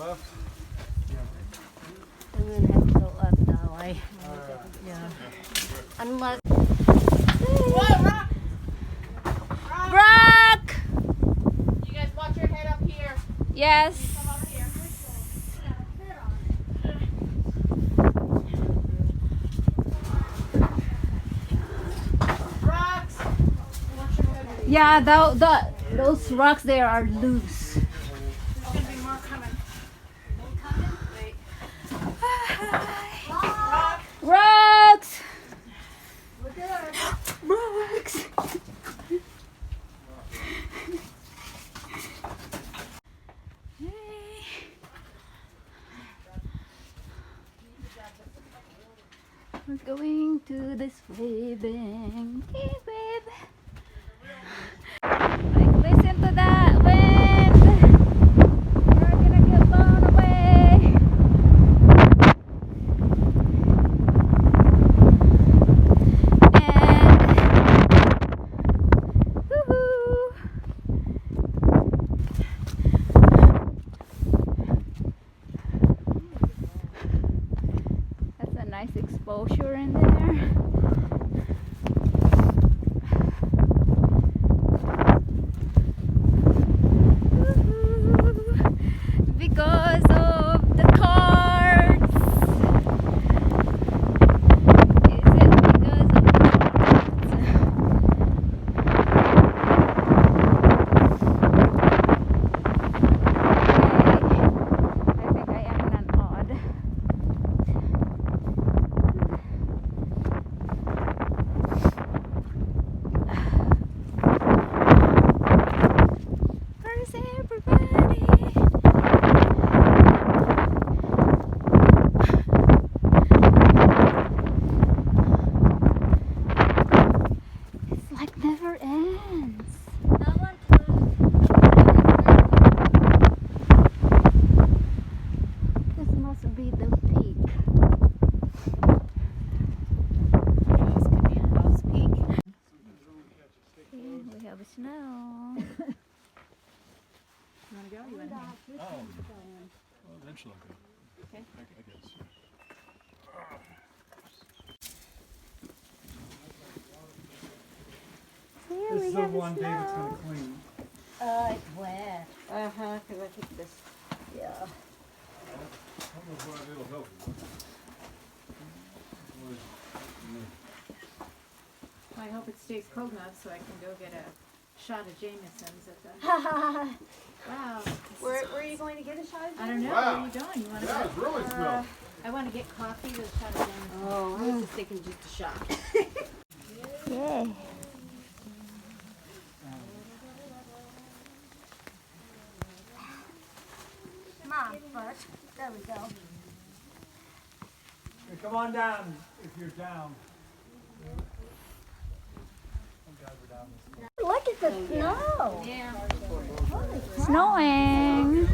left? And then have to go up that way. Yeah. Unless. Brock! You guys watch your head up here. Yes. Come over here. Rocks. Watch your head. Yeah, those rocks there are loose. There's gonna be more coming. Wait. Rocks! Rocks! We're going to this waving wave. Like, listen to that wind. We're gonna get blown away. And woohoo! That's a nice exposure in there. Because of the cards. Is it because of the cards? I think I am an odd. Where's everybody? It's like never ends. This must be the peak. This could be a house peak. Here we have snow. You wanna go? You wanna hang? Well, eventually I'll go. Okay. I guess. Here This we is the have one snow. David's gonna clean. It's wet. Because I think this. Yeah. I don't know if it'll help you. I hope it stays cold enough so I can go get a shot of Jameson's at the. Wow. Where are you going to get a shot of I don't know. Wow. Where are you going? You wanna Yeah, go? it's really smell. I want to get coffee with a shot of Jameson. Oh, I was just thinking just a shot. Yeah. Come on, first. There we go. Hey, come on down if you're down. Some guys are down this way. Look at the snow. Yeah. Snowing.